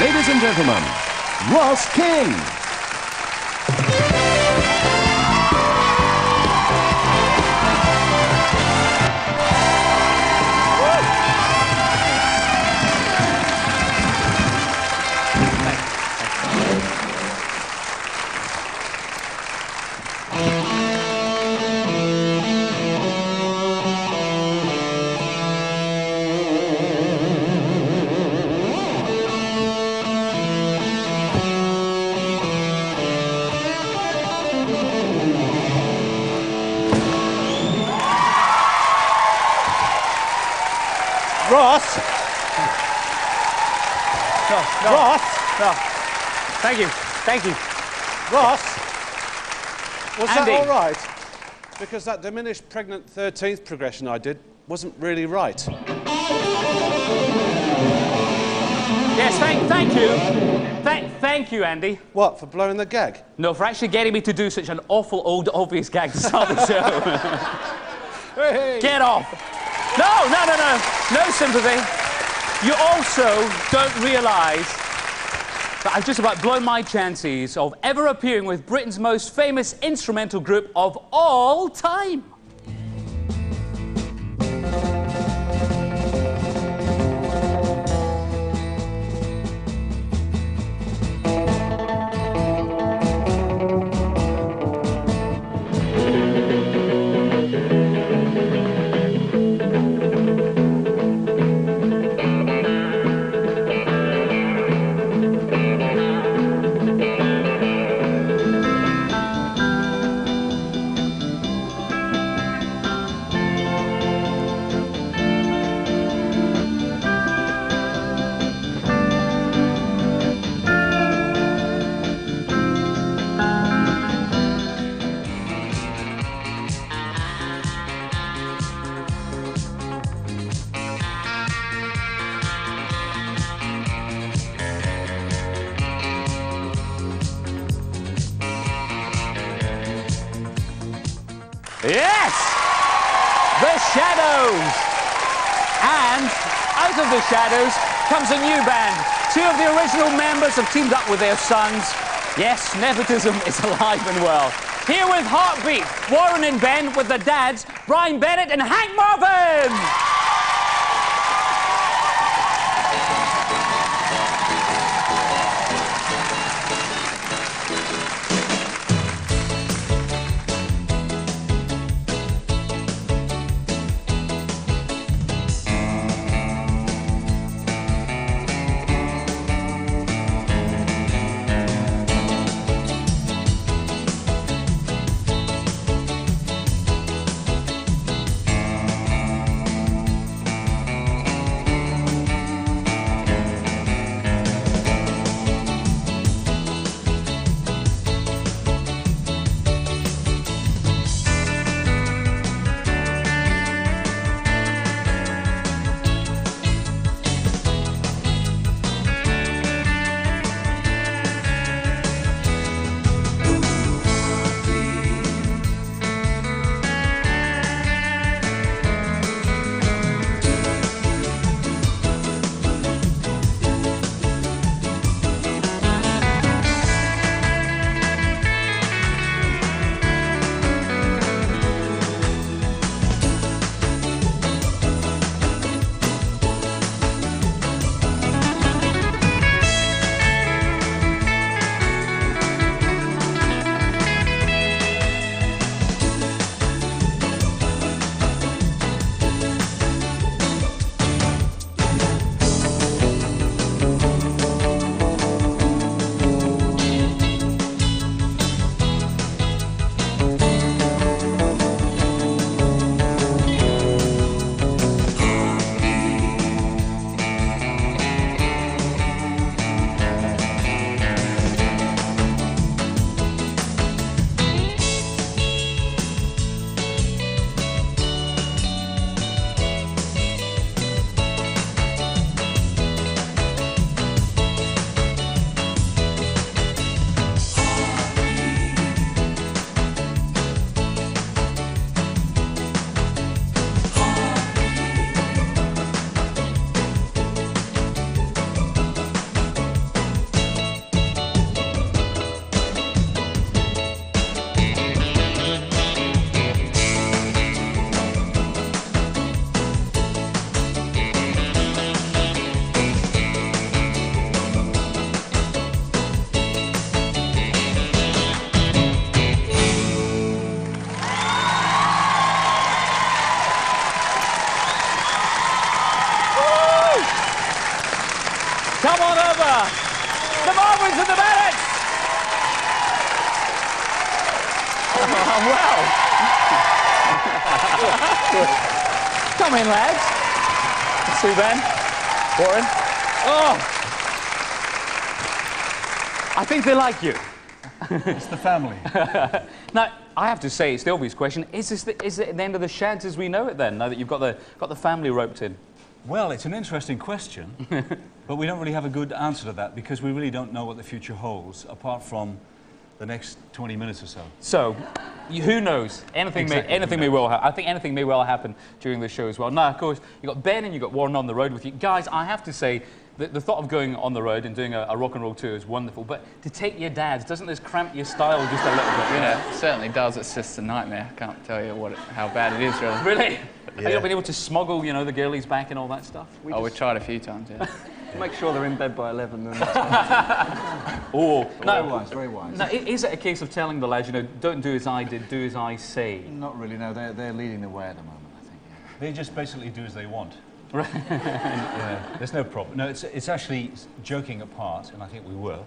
Ladies and gentlemen, Ross King. Ross! No. Ross! No. Thank you. Thank you. Ross! Was Andy. that all right? Because that diminished pregnant 13th progression I did wasn't really right. Yes, thank you. Thank you, Andy. What, for blowing the gag? No, for actually getting me to do such an awful old obvious gag to start the show. Hey. Get off. No sympathy. You also don't realise that I've just about blown my chances of ever appearing with Britain's most famous instrumental group of all time. Yes! The Shadows! And out of the Shadows comes a new band. Two of the original members have teamed up with their sons. Yes, nepotism is alive and well. Here with Heartbeat, Warren and Ben with the dads, Brian Bennett and Hank Marvin! together. The Marvins and the Bennetts. Oh, well. Come in, lads. Sue Ben. Warren. Oh. I think they like you. It's the family. Now, I have to say, it's the obvious question. Is it the end of the Shads as we know it then, now that you've got the family roped in? Well, it's an interesting question, but we don't really have a good answer to that because we really don't know what the future holds, apart from the next 20 minutes or so. So, who knows? Anything may well happen. I think anything may well happen during the show as well. Now, of course, you've got Ben and you've got Warren on the road with you. Guys, I have to say, the thought of going on the road and doing a rock and roll tour is wonderful, but to take your dads, doesn't this cramp your style just a little bit? Yeah, it certainly does. It's just a nightmare. I can't tell you how bad it is, really. Really? Yeah. Have you not been able to smuggle, you know, the girlies back and all that stuff? We tried a few times, yeah. Make sure they're in bed by 11. Then that's Oh, very wise, very wise. Now, is it a case of telling the lads, you know, don't do as I did, do as I say? Not really, no. They're leading the way at the moment, I think. Yeah. They just basically do as they want. Yeah, there's no problem. No, it's actually, joking apart, and I think we will,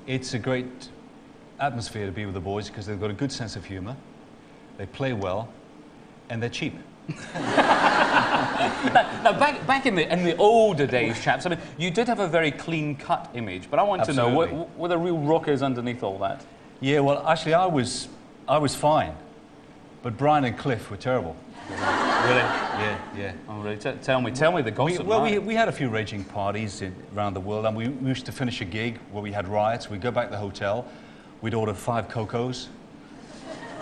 it's a great atmosphere to be with the boys because they've got a good sense of humour, they play well, and they're cheap. Now, back in the older days, chaps, I mean, you did have a very clean-cut image, but I want to know, were there real rockers underneath all that? Yeah, well, actually, I was fine, but Brian and Cliff were terrible. Really? Yeah. Oh, really? Tell me the gossip. We had a few raging parties around the world, and we used to finish a gig where we had riots. We'd go back to the hotel, we'd order 5 Cocos,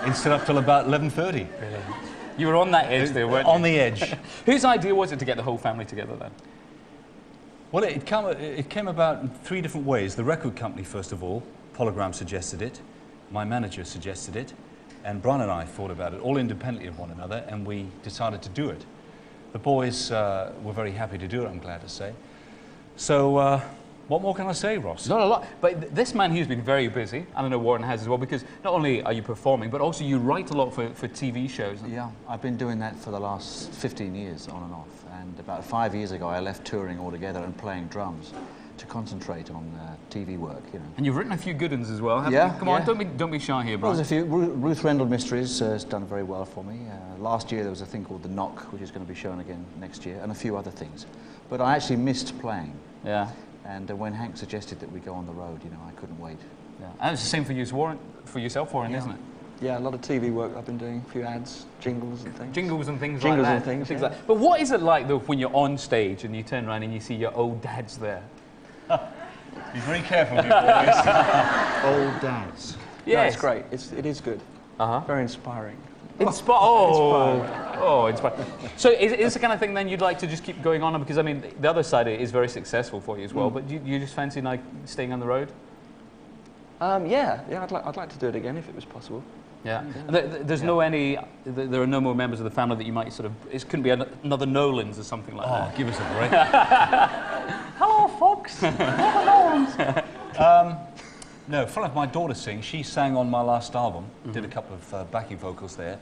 and sit up till about 11:30. Really? You were on that edge there, weren't you? On the edge. Whose idea was it to get the whole family together then? Well, it came about in 3 different ways. The record company, first of all, Polygram suggested it, my manager suggested it, and Brian and I thought about it, all independently of one another, and we decided to do it. The boys were very happy to do it, I'm glad to say. So, what more can I say, Ross? Not a lot, but this man here's been very busy. I don't know Warren has as well, because not only are you performing, but also you write a lot for TV shows. Yeah, I've been doing that for the last 15 years, on and off. And about 5 years ago, I left touring altogether and playing drums to concentrate on TV work, you know. And you've written a few good ones as well, haven't Yeah, you? Come on, yeah. don't be shy here, Well, Brian. there's a few. Ruth Rendell Mysteries has done very well for me. Last year there was a thing called The Knock, which is going to be shown again next year, and a few other things. But I actually missed playing. Yeah. And when Hank suggested that we go on the road, you know, I couldn't wait. Yeah. And it's the same for you, Warren, for yourself, Warren, isn't it? Yeah, a lot of TV work I've been doing, a few ads, jingles and things. Jingles and things Jingles like that. and things, yeah. like that. But what is it like, though, when you're on stage and you turn around and you see your old dads there? Be very careful, you boys. Old dads. Yeah, Yes. it's great. It is good. Very inspiring. Inspiring. So is this the kind of thing then you'd like to just keep going on? Because, I mean, the other side of it is very successful for you as well, but you just fancy, like, staying on the road? Yeah, I'd like to do it again if it was possible. Yeah. There are no more members of the family that you might sort of, it couldn't be another Nolans or something like that. Oh, give us a break. Hello, folks. Another Nolans. No, fun enough, my daughter sings. She sang on my last album, did a couple of backing vocals there.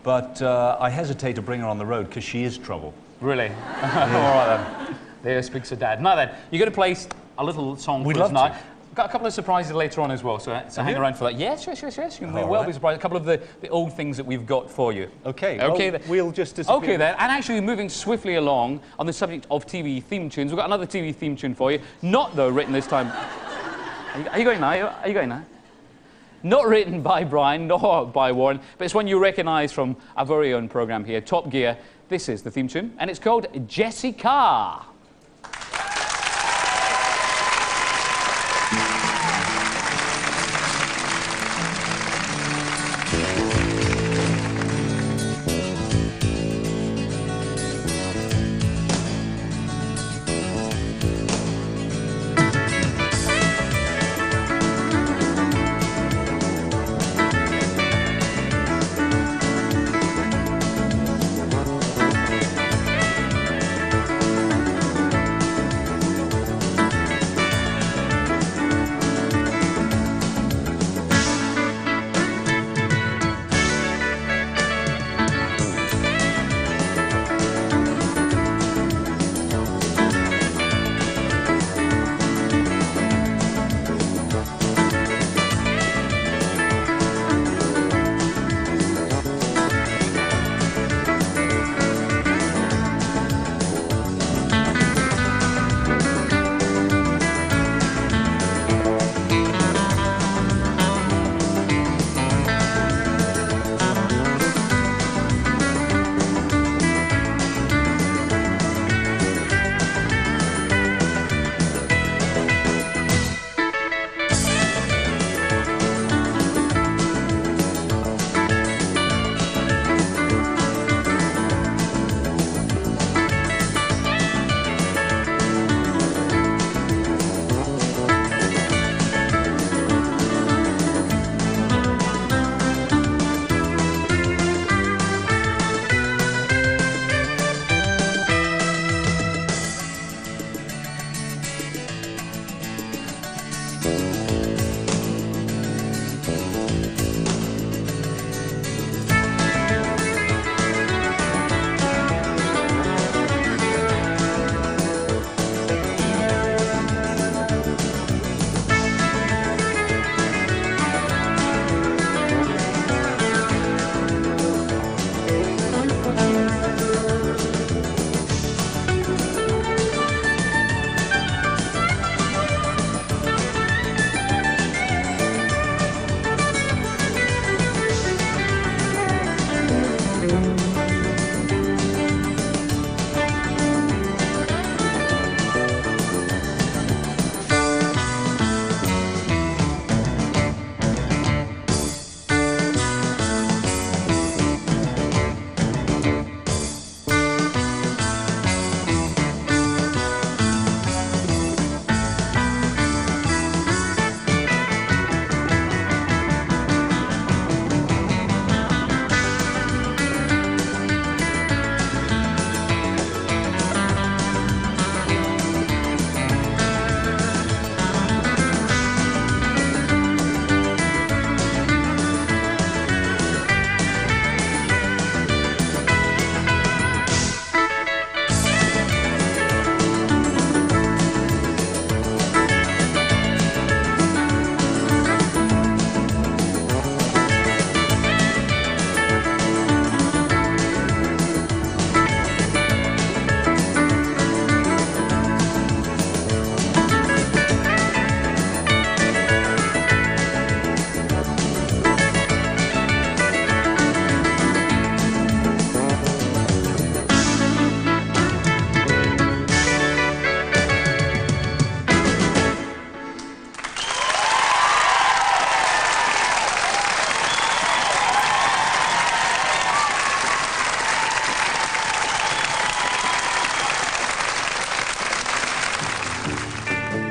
But I hesitate to bring her on the road because she is trouble. Really? All right then. There speaks her dad. Now then, you're going to play a little song for us tonight. Got a couple of surprises later on as well, so hang around for that. Yes. You may well be surprised. A couple of the old things that we've got for you. Okay. Okay. Well, we'll just disappear. Okay then, and actually moving swiftly along on the subject of TV theme tunes, we've got another TV theme tune for you. Not, though, written this time... Are you going now? Are you going now? Not written by Brian, nor by Warren, but it's one you recognise from our very own programme here, Top Gear. This is the theme tune, and it's called Jessica.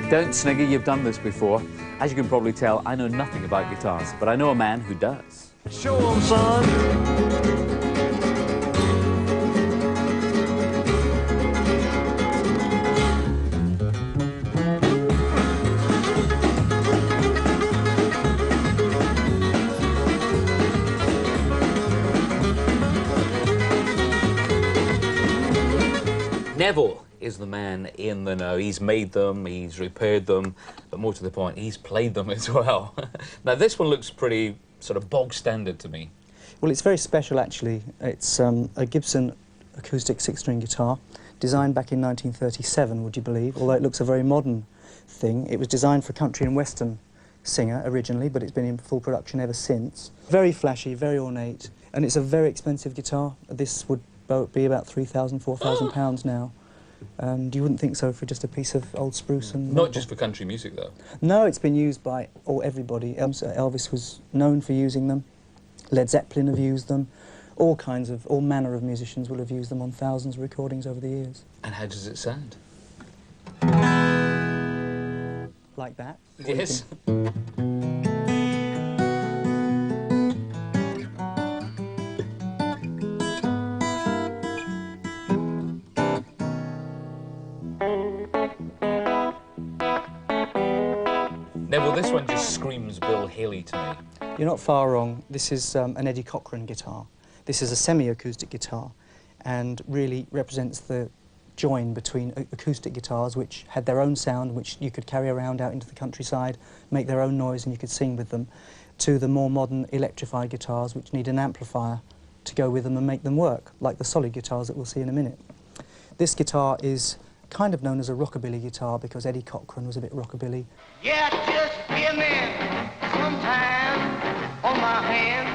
Don't snigger, you've done this before. As you can probably tell, I know nothing about guitars, but I know a man who does. Show 'em, son. Neville is the man in the know. He's made them, he's repaired them, but more to the point, he's played them as well. Now, this one looks pretty sort of bog standard to me. Well, it's very special, actually. It's a Gibson acoustic six-string guitar, designed back in 1937, would you believe, although it looks a very modern thing. It was designed for a country and western singer originally, but it's been in full production ever since. Very flashy, very ornate, and it's a very expensive guitar. This would be about £3,000, £4,000 now. And you wouldn't think so for just a piece of old spruce and... Not just for country music, though. No, it's been used by everybody. Elvis was known for using them. Led Zeppelin have used them. All manner of musicians will have used them on thousands of recordings over the years. And how does it sound? Like that. Yes. Neville, this one just screams Bill Haley to me. You're not far wrong. This is an Eddie Cochran guitar. This is a semi-acoustic guitar and really represents the join between acoustic guitars, which had their own sound, which you could carry around out into the countryside, make their own noise and you could sing with them, to the more modern electrified guitars, which need an amplifier to go with them and make them work, like the solid guitars that we'll see in a minute. This guitar is kind of known as a rockabilly guitar because Eddie Cochran was a bit rockabilly. Yeah, just give me some time on my hand.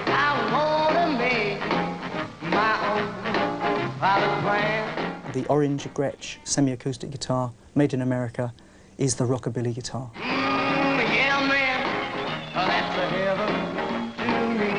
I wanna make my own private plan. The orange Gretsch semi-acoustic guitar, made in America, is the rockabilly guitar. Yeah, man, that's a heaven to me.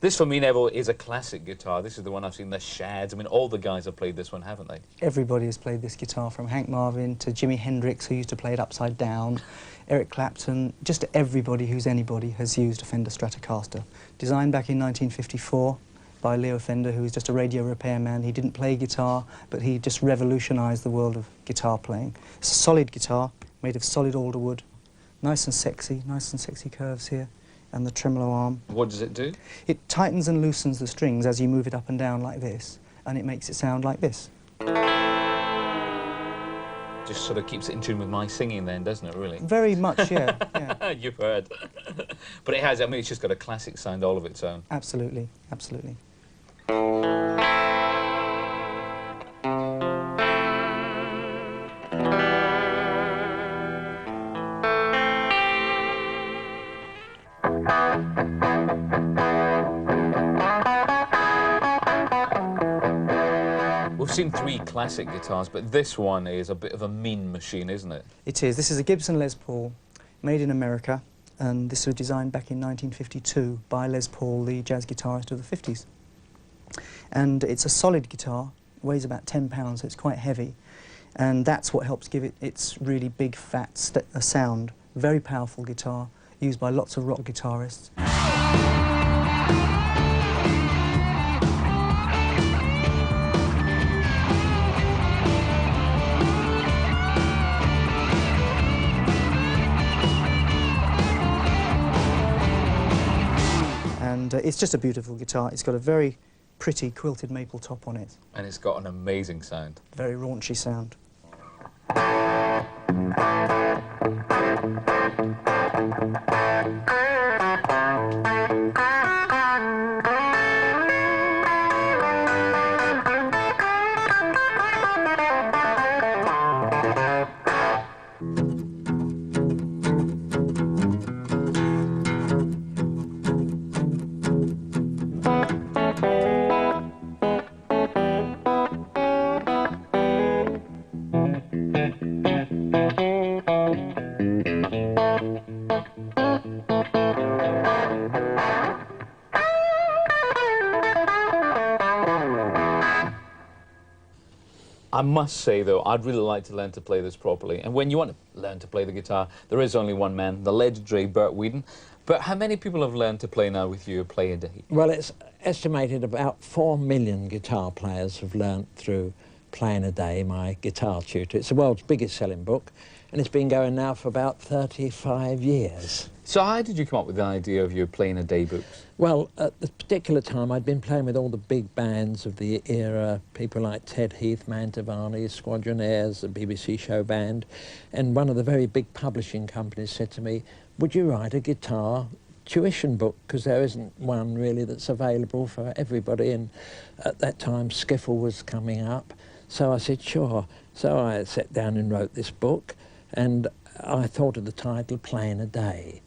This, for me, Neville, is a classic guitar. This is the one I've seen the Shads. I mean, all the guys have played this one, haven't they? Everybody has played this guitar, from Hank Marvin to Jimi Hendrix, who used to play it upside down, Eric Clapton. Just everybody who's anybody has used a Fender Stratocaster. Designed back in 1954 by Leo Fender, who was just a radio repairman. He didn't play guitar, but he just revolutionised the world of guitar playing. It's a solid guitar, made of solid alder wood. Nice and sexy curves here. And the tremolo arm. What does it do? It tightens and loosens the strings as you move it up and down like this, and it makes it sound like this. Just sort of keeps it in tune with my singing then, doesn't it, really? Very much, yeah. Yeah. You've heard. But it has, I mean, it's just got a classic sound all of its own. Absolutely, absolutely. We've seen three classic guitars, but this one is a bit of a mean machine, isn't it? It is. This is a Gibson Les Paul, made in America, and this was designed back in 1952 by Les Paul, the jazz guitarist of the 50s. And it's a solid guitar, weighs about 10 pounds, so it's quite heavy, and that's what helps give it its really big, fat sound. Very powerful guitar, used by lots of rock guitarists. And it's just a beautiful guitar. It's got a very pretty quilted maple top on it. And it's got an amazing sound. Very raunchy sound. I must say, though, I'd really like to learn to play this properly. And when you want to learn to play the guitar, there is only one man, the legendary Bert Weedon. But how many people have learned to play now with you, play a day? Well, it's estimated about 4 million guitar players have learnt through Playing a Day, my guitar tutor. It's the world's biggest selling book, and it's been going now for about 35 years. So how did you come up with the idea of your Playing a Day books? Well, at the particular time, I'd been playing with all the big bands of the era, people like Ted Heath, Mantovani, Squadronaires, the BBC show band, and one of the very big publishing companies said to me, would you write a guitar tuition book, because there isn't one really that's available for everybody, and at that time skiffle was coming up. So I said, sure. So I sat down and wrote this book, and I thought of the title, Playing a Day.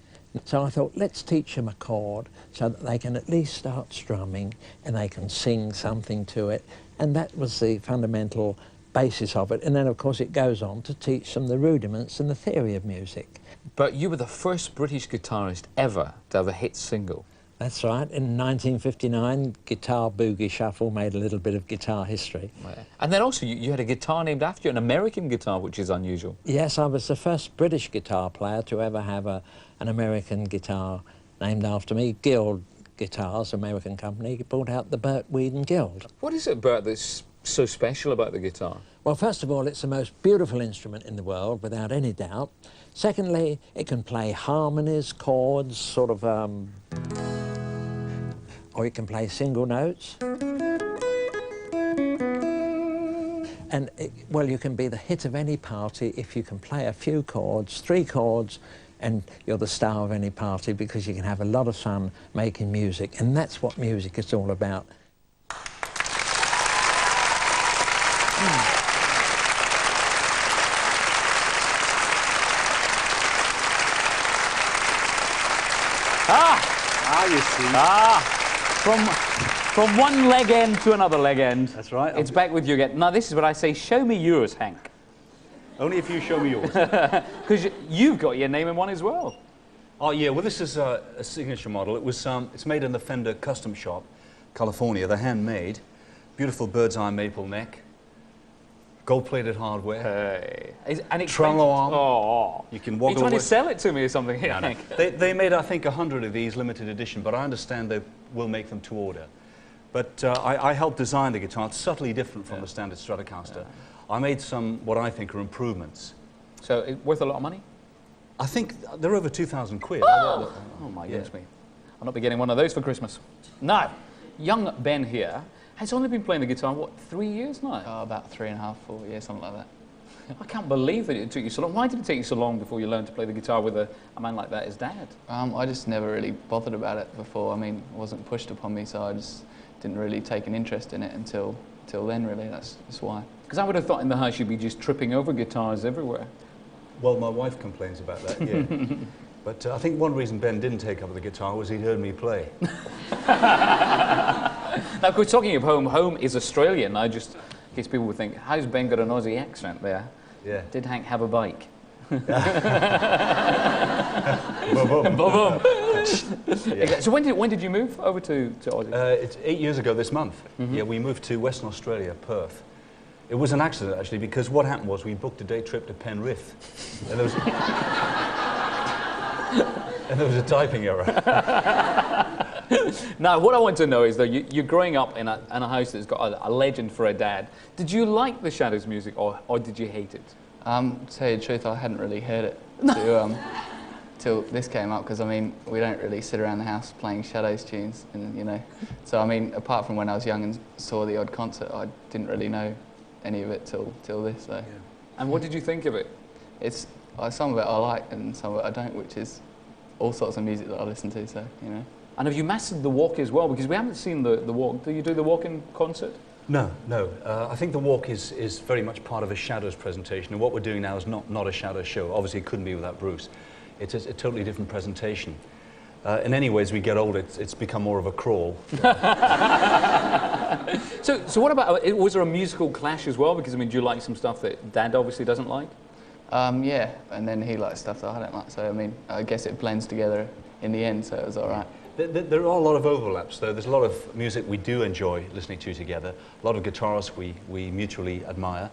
So I thought, let's teach them a chord so that they can at least start strumming and they can sing something to it. And that was the fundamental basis of it. And then, of course, it goes on to teach them the rudiments and the theory of music. But you were the first British guitarist ever to have a hit single. That's right. In 1959, Guitar Boogie Shuffle made a little bit of guitar history. And then also you had a guitar named after you, an American guitar, which is unusual. Yes, I was the first British guitar player to ever have an American guitar named after me. Guild Guitars, American company, brought out the Bert Weedon Guild. What is it, Bert, that's so special about the guitar? Well, first of all, it's the most beautiful instrument in the world, without any doubt. Secondly, it can play harmonies, chords, sort of, or it can play single notes. And, well, you can be the hit of any party if you can play a few chords, 3 chords, and you're the star of any party, because you can have a lot of fun making music, and that's what music is all about. You see. From one leg end to another leg end. That's right. It's back with you again. Now, this is what I say, show me yours, Hank. Only if you show me yours. Because you've got your name in one as well. Oh, yeah, well, this is a signature model. It's made in the Fender Custom Shop, California. They're handmade. Beautiful bird's eye maple neck. Gold-plated hardware. And it's tremolo arm. Oh. You can Are you woggle trying to with. sell it to me or something here, No. Hank? They made, I think, 100 of these limited edition, but I understand they will make them to order. But I helped design the guitar. It's subtly different from the standard Stratocaster. I made some, what I think are improvements. So, it's worth a lot of money? I think they're over 2,000 quid. Oh my goodness me. I'll not be getting one of those for Christmas. Now, young Ben here has only been playing the guitar, what, 3 years now? About 3.5, 4 years, something like that. I can't believe that it took you so long. Why did it take you so long before you learned to play the guitar with a man like that as Dad? I just never really bothered about it before. I mean, it wasn't pushed upon me, so I just didn't really take an interest in it until then, really. That's why. Because I would have thought in the house you'd be just tripping over guitars everywhere. Well, my wife complains about that, yeah. But I think one reason Ben didn't take up the guitar was he'd heard me play. Now, of course, talking of home, home is Australian. Now, just in case people would think, how's Ben got an Aussie accent there? Yeah. Did Hank have a bike? Boom, boom. Yeah. So when did you move over to Aussie? It's 8 years ago this month. Yeah, we moved to Western Australia, Perth. It was an accident, actually, because what happened was we booked a day trip to Penrith, and there was a typing error. Now, what I want to know is, though, you're growing up in a house that's got a legend for a dad. Did you like the Shadows music, or did you hate it? To tell you the truth, I hadn't really heard it till this came up, because I mean, we don't really sit around the house playing Shadows tunes, and you know. So I mean, apart from when I was young and saw the odd concert, I didn't really know any of it till this. So. Yeah. And what did you think of it? It's some of it I like, and some of it I don't, which is all sorts of music that I listen to. So you know. And have you mastered the walk as well? Because we haven't seen the walk. Do you do the walk in concert? No. I think the walk is very much part of a Shadows presentation, and what we're doing now is not a Shadows show. Obviously, it couldn't be without Bruce. It's a totally different presentation. In any way, as we get older, it's become more of a crawl. So what about, was there a musical clash as well? Because, I mean, do you like some stuff that Dad obviously doesn't like? Yeah, and then he likes stuff that I don't like. So, I mean, I guess it blends together in the end, so it was all right. There are a lot of overlaps, though. There's a lot of music we do enjoy listening to together, a lot of guitarists we mutually admire.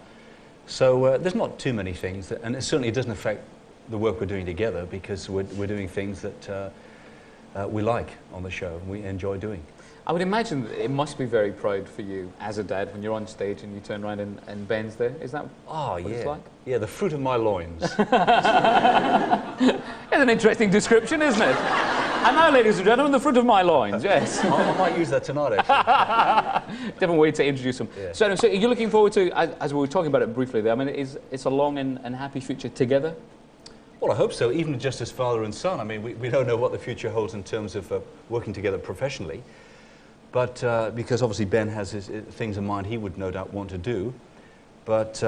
So there's not too many things, and it certainly doesn't affect the work we're doing together, because we're doing things that we like on the show and we enjoy doing. I would imagine that it must be very proud for you as a dad when you're on stage and you turn around and Ben's there. Is that what it's like? Yeah, the fruit of my loins. It's an interesting description, isn't it? And now, ladies and gentlemen, the fruit of my loins, yes. I might use that tonight, actually. Different way to introduce them. Yeah. So you're looking forward to, as we were talking about it briefly there, I mean, it's a long and happy future together? Well, I hope so, even just as father and son. I mean, we don't know what the future holds in terms of working together professionally. But because obviously Ben has his things in mind he would no doubt want to do. But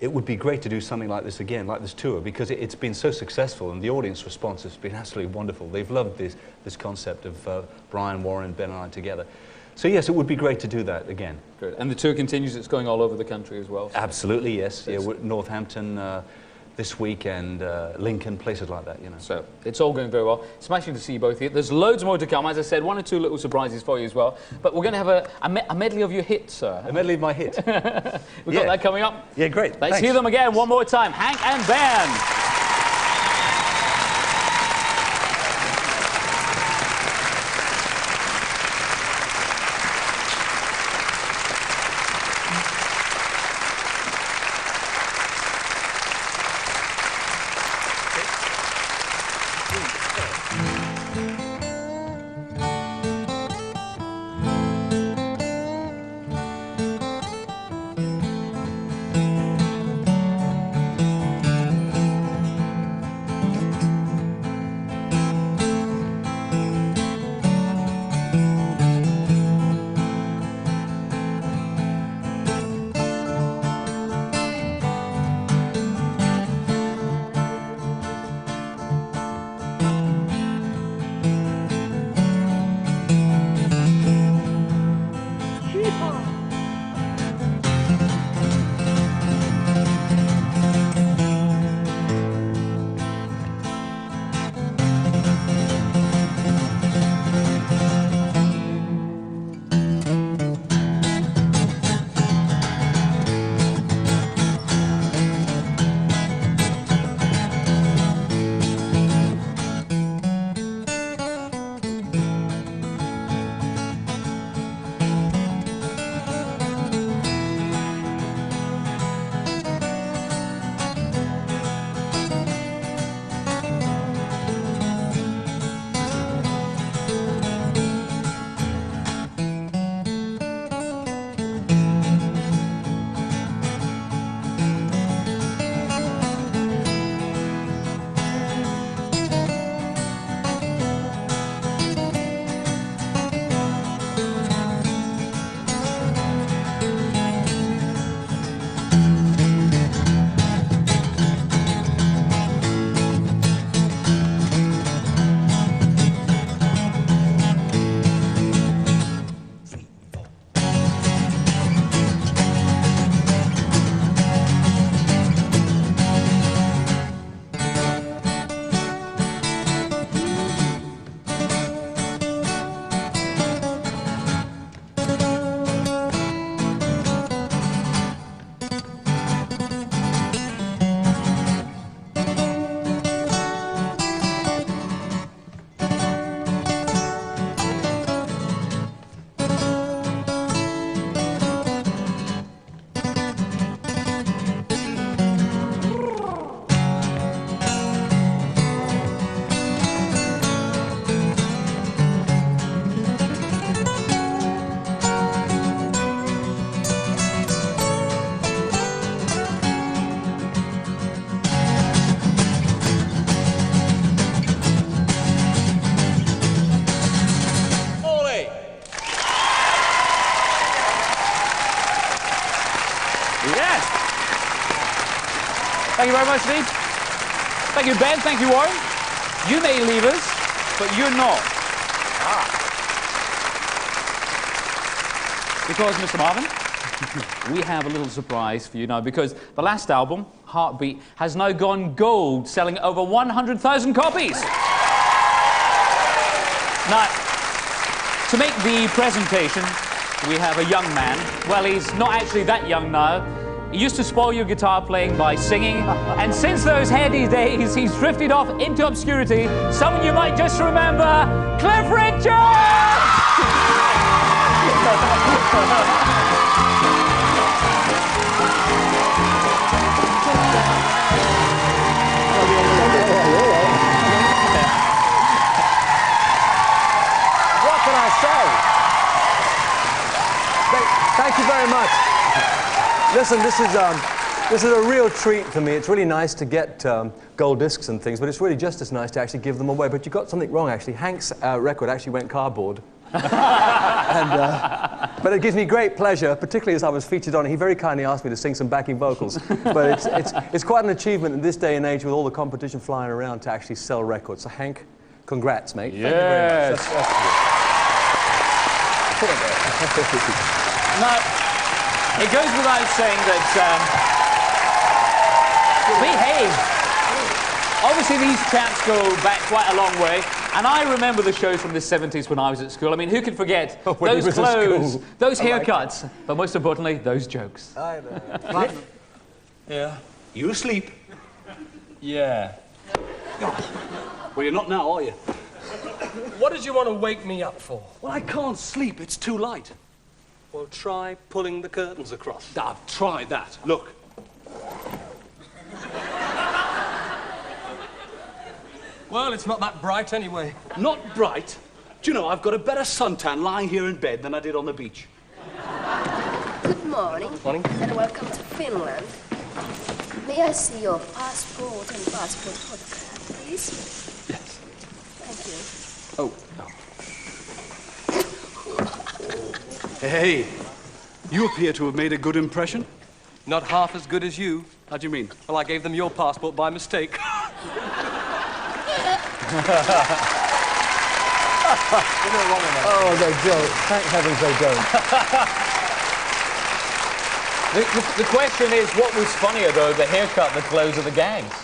it would be great to do something like this again, like this tour, because it's been so successful and the audience response has been absolutely wonderful. They've loved this concept of Brian, Warren, Ben and I together. So yes, it would be great to do that again. Good. And the tour continues, it's going all over the country as well? So. Absolutely, yes. Yeah, we're at Northampton this week and Lincoln, places like that, you know. So it's all going very well. Smashing to see you both here. There's loads more to come. As I said, 1 or 2 little surprises for you as well. But we're going to have a medley of your hits, sir. A medley of my hits. We've got that coming up. Yeah, great. Let's hear them again one more time. Hank and Ben. Thank you very much, Steve. Thank you, Ben. Thank you, Warren. You may leave us, but you're not. Because, Mr. Marvin, we have a little surprise for you now, because the last album, Heartbeat, has now gone gold, selling over 100,000 copies. Now, to make the presentation, we have a young man. Well, he's not actually that young now. He used to spoil your guitar playing by singing, and since those heady days, he's drifted off into obscurity. Someone you might just remember, Cliff Richard! What can I say? Thank you very much. Listen, this is a real treat for me. It's really nice to get gold discs and things, but it's really just as nice to actually give them away. But you got something wrong, actually. Hank's record actually went cardboard. But it gives me great pleasure, particularly as I was featured on it. He very kindly asked me to sing some backing vocals. But it's quite an achievement in this day and age with all the competition flying around to actually sell records. So Hank, congrats, mate. Yes. Thank you very much. Now, it goes without saying that behave. Obviously, these chaps go back quite a long way, and I remember the shows from the 70s when I was at school. I mean, who can forget those clothes, those haircuts, but most importantly, those jokes. I know. Yeah. You asleep? Yeah. Well, you're not now, are you? What did you want to wake me up for? Well, I can't sleep. It's too light. Well, try pulling the curtains across. I've tried that. Look. Well, it's not that bright anyway. Not bright? Do you know, I've got a better suntan lying here in bed than I did on the beach. Good morning. Morning. And welcome to Finland. May I see your passport and passport photograph, please? Yes. Thank you. Oh. Hey, you appear to have made a good impression. Not half as good as you. How do you mean? Well, I gave them your passport by mistake. Oh, they don't. Thank heavens they don't. The question is, what was funnier, though, the haircut, the clothes, or the gags?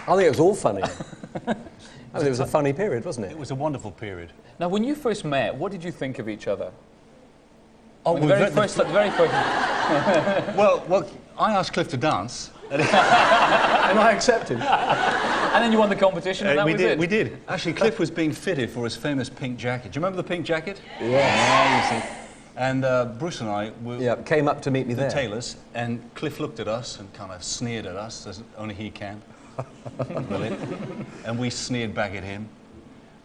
I think it was all funny. I mean, it was a funny period, wasn't it? It was a wonderful period. Now, when you first met, what did you think of each other? Oh, the very first. well, I asked Cliff to dance. And I accepted. And then you won the competition, and that was it. We did. Actually, Cliff was being fitted for his famous pink jacket. Do you remember the pink jacket? Yeah. Yeah, you see. And Bruce and I came up to meet me the there. tailors, and Cliff looked at us and kind of sneered at us, as only he can. Brilliant. And we sneered back at him.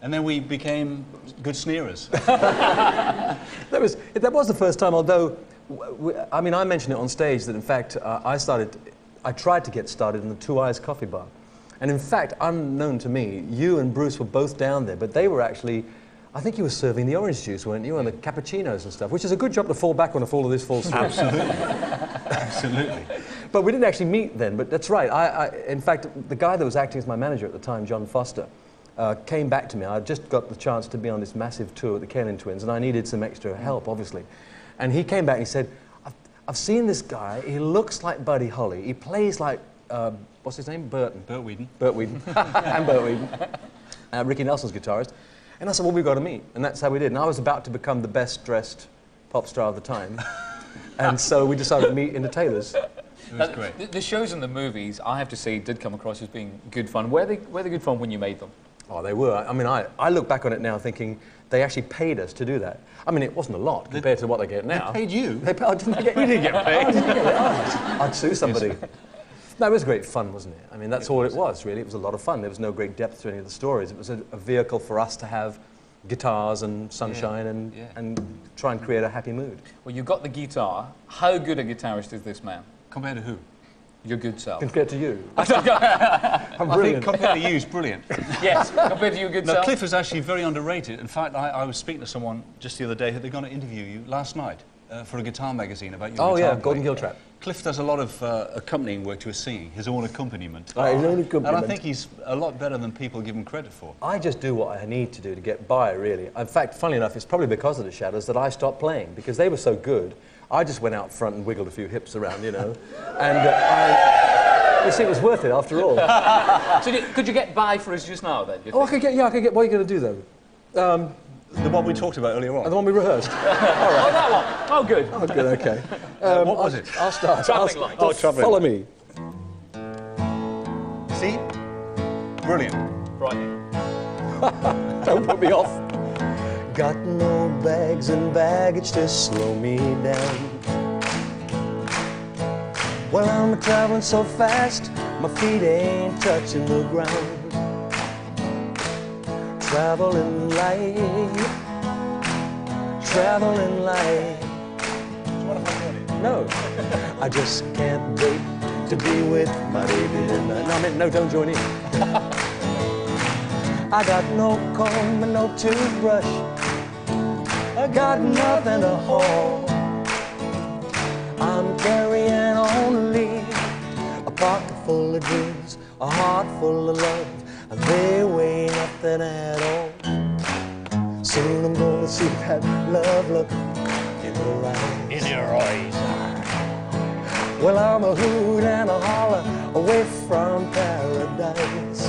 And then we became good sneerers. That was the first time, although, I mean, I mentioned it on stage that, in fact, I tried to get started in the Two Eyes Coffee Bar. And in fact, unknown to me, you and Bruce were both down there, but they were actually, I think you were serving the orange juice, weren't you, and the cappuccinos and stuff, which is a good job to fall back on if all of this falls through. Absolutely. Absolutely. But we didn't actually meet then, but that's right. In fact, the guy that was acting as my manager at the time, John Foster, came back to me. I just got the chance to be on this massive tour with the Kennan Twins, and I needed some extra help, obviously. And he came back and he said, I've seen this guy. He looks like Buddy Holly. He plays like, what's his name? Bert Weedon. Bert Weedon. And Bert Weedon. Ricky Nelson's guitarist. And I said, well, we've got to meet. And that's how we did. And I was about to become the best-dressed pop star of the time. And so we decided to meet in the Taylors. It was great. The shows and the movies, I have to say, did come across as being good fun. Were they good fun when you made them? Oh, they were. I mean, I look back on it now thinking they actually paid us to do that. I mean, it wasn't a lot compared to what they get now. They paid you? Oh, didn't they get, we didn't get paid. Oh, didn't get paid. Oh, I'd sue somebody. No, it was great fun, wasn't it? I mean, that's all it was, really. It was a lot of fun. There was no great depth to any of the stories. It was a vehicle for us to have guitars and sunshine and try and create a happy mood. Well, you got the guitar. How good a guitarist is this man? Compared to who? Your good self. Compared to you. I think compared to you is brilliant. Yes, compared to your good self. Cliff is actually very underrated. In fact, I was speaking to someone just the other day who they're going to interview you last night for a guitar magazine about your guitar playing. Golden Giltrap. Cliff does a lot of accompanying work to his singing, his own accompaniment. His own accompaniment. And I think he's a lot better than people give him credit for. I just do what I need to do to get by, really. In fact, funnily enough, it's probably because of the Shadows that I stopped playing, because they were so good. I just went out front and wiggled a few hips around, you know. And you see, it was worth it after all. So could you get by for us just now, then? I could get. What are you going to do, though? The one we talked about earlier on. The one we rehearsed. Oh, that one. Oh, good. Oh, good, okay. What was it? I'll start. Travelling light. Oh, Travelling. Follow me. See? Brilliant. Right. Don't put me off. Got no bags and baggage to slow me down. Well, I'm traveling so fast, my feet ain't touching the ground. Traveling light, traveling light. No, I just can't wait to be with my baby tonight. No, I meant no, don't join in. I got no comb and no toothbrush. I got nothing to haul. I'm carrying only a pocket full of dreams, a heart full of love, and they weigh nothing at all. Soon I'm gonna see that love look in your eyes. In your eyes. Well, I'm a hoot and a holler away from paradise.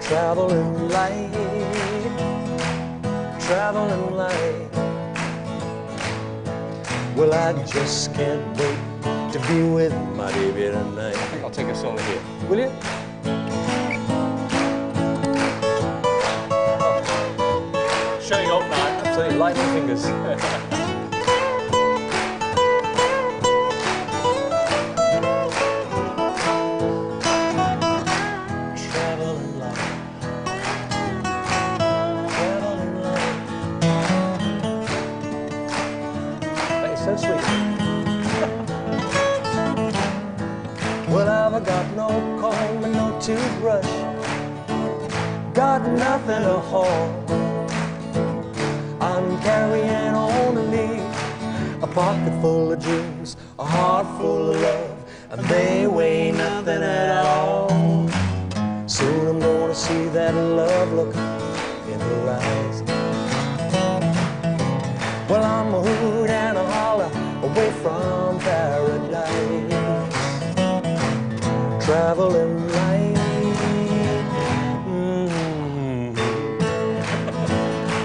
Traveling light, traveling light. Well, I just can't wait to be with my baby tonight. I think I'll take a solo here. Will you? Showing off now. Absolutely, lightning fingers. Traveling light, traveling light. That is so sweet. Well, I've got no comb and no toothbrush. Got nothing to haul. I'm carrying only a pocket full of dreams, a heart full of love, and they weigh nothing at all. Soon I'm gonna see that love look in her eyes. Well, I'm a hoot and a holler away from paradise. Traveling light.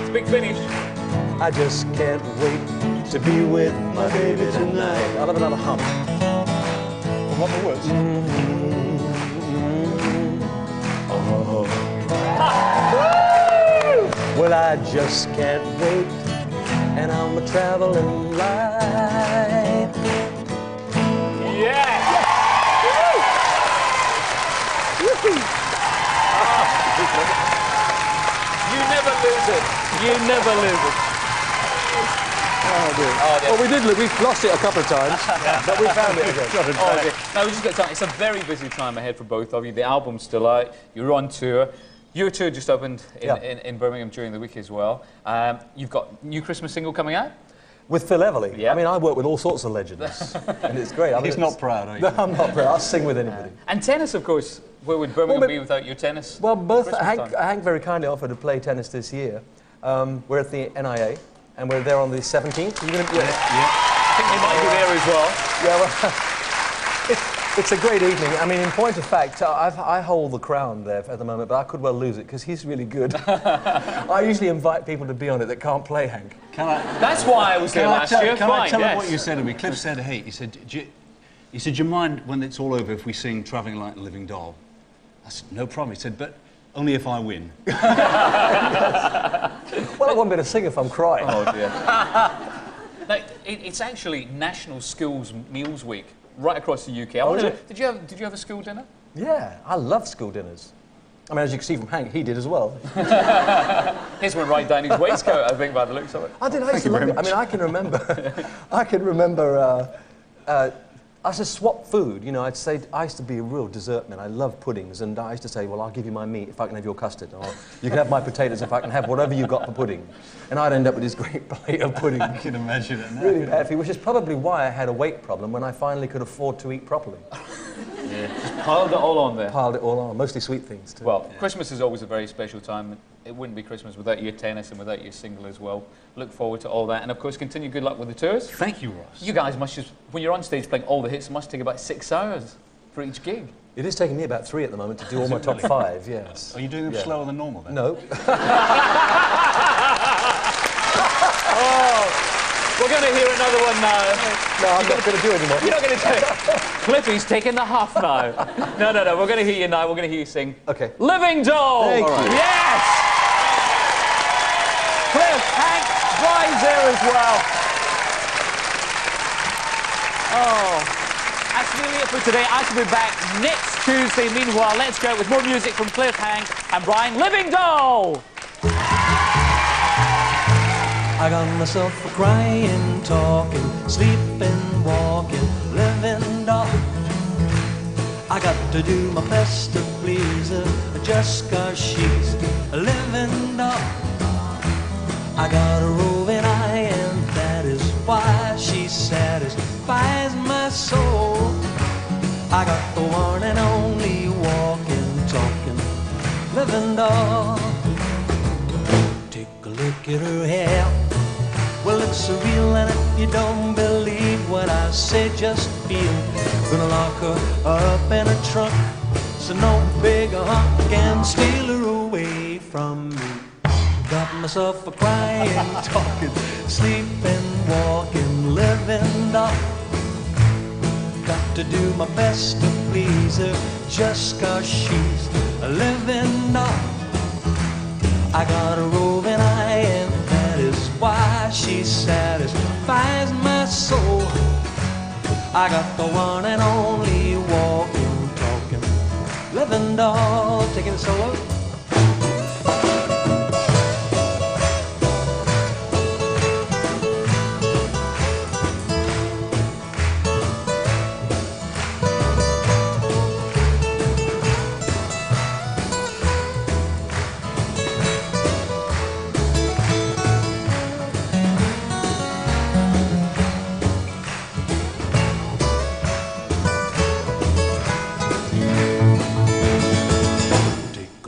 It's a big finish. I just can't wait to be with my baby tonight. I'll have another hum. And what the words? Oh. Well, I just can't wait, and I'm a traveling light. Yeah! You never lose it. You never lose it. Oh, dear. Well, we've lost it a couple of times, but we found it again. Oh, dear. No, we just got time. It's a very busy time ahead for both of you. The album's still out. You're on tour. Your tour just opened in Birmingham during the week as well. You've got a new Christmas single coming out? With Phil Everly. Yeah. I mean, I work with all sorts of legends, and it's great. I mean, He's not proud, are you? No, I'm not proud. I'll sing with anybody. And tennis, of course. Where would Birmingham be without your tennis? Well, both. Christmas time? Hank very kindly offered to play tennis this year. We're at the NIA, and we're there on the 17th. Are you going to be? I think you might be there as well. Yeah, well, it's a great evening. I mean, in point of fact, I hold the crown there at the moment, but I could well lose it because he's really good. I usually invite people to be on it that can't play, Hank. That's why I was there last year. Can I Fine, tell yes. him what you said to me? Cliff said, hey, he said, do you mind when it's all over if we sing Travelling Light and Living Doll? I said, no problem. He said, but only if I win. Well, I won't be able to sing if I'm crying. Oh, dear. Now, it's actually National Schools Meals Week right across the UK. Did you have a school dinner? Yeah, I love school dinners. I mean, as you can see from Hank, he did as well. His went right down his waistcoat, I think, by the looks of it. I used to love it. I mean, I can remember, I used to swap food. You know, I used to be a real dessert man. I love puddings, and I used to say, well, I'll give you my meat if I can have your custard, or you can have my potatoes if I can have whatever you got for pudding. And I'd end up with this great plate of pudding. I can imagine it now. Really bad for you, which is probably why I had a weight problem when I finally could afford to eat properly. Yeah, just piled it all on there. Piled it all on, mostly sweet things too. Well, Christmas is always a very special time. It wouldn't be Christmas without your tennis and without your single as well. Look forward to all that, and of course, continue good luck with the tours. Thank you, Ross. You guys must just, when you're on stage playing all the hits, it must take about 6 hours. for each gig. It is taking me about 3 at the moment to do all my top 5, yes. Are you doing them Yeah. slower than normal then? No. We're going to hear another one now. No, I'm not going to do it anymore. You're not going to do it. Cliffy's taking the half now. No. We're going to hear you now. We're going to hear you sing. Okay. Living Doll. Thank you. Yes. Cliff, Hank, Brian's there as well. Oh, that's nearly it for today. I shall be back next Tuesday. Meanwhile, let's go with more music from Cliff, Hank, and Brian. Living Doll. I got myself a crying, talking, sleeping, walking, living doll. I got to do my best to please her just 'cause she's a living doll. I got a roving eye and that is why she satisfies my soul. I got the one and only walking, talking, living doll. Take a look at her hair. Well, it's surreal, and if you don't believe what I say, just feel. Gonna lock her up in a trunk, so no bigger hunk can steal her away from me. Got myself a crying, talking, sleeping, walking, living doll. Got to do my best to please her, just 'cause she's a living doll. I got a roving eye and that is why she satisfies my soul. I got the one and only walking, talking, living doll. Taking it solo.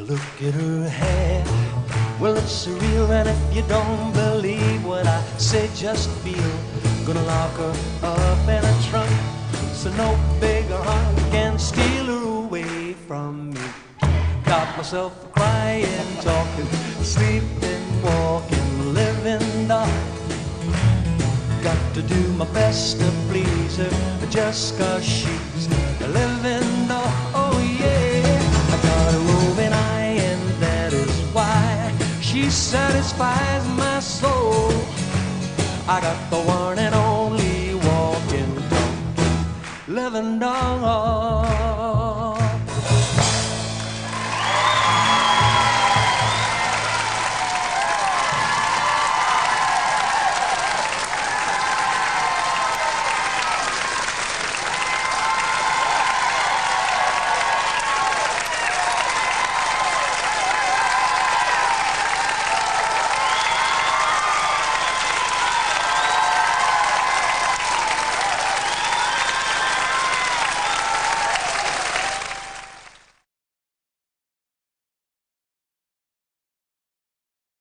Look at her hair. Well, it's surreal, and if you don't believe what I say, just feel. Gonna lock her up in a trunk, so no bigger hunk can steal her away from me. Got myself a crying, talking, sleeping, walking, living doll. Got to do my best to please her, just 'cause she's a living doll. Oh yeah, I got a roving eye, and that is why she satisfies my soul. I got the one and only walking, talking, living doll.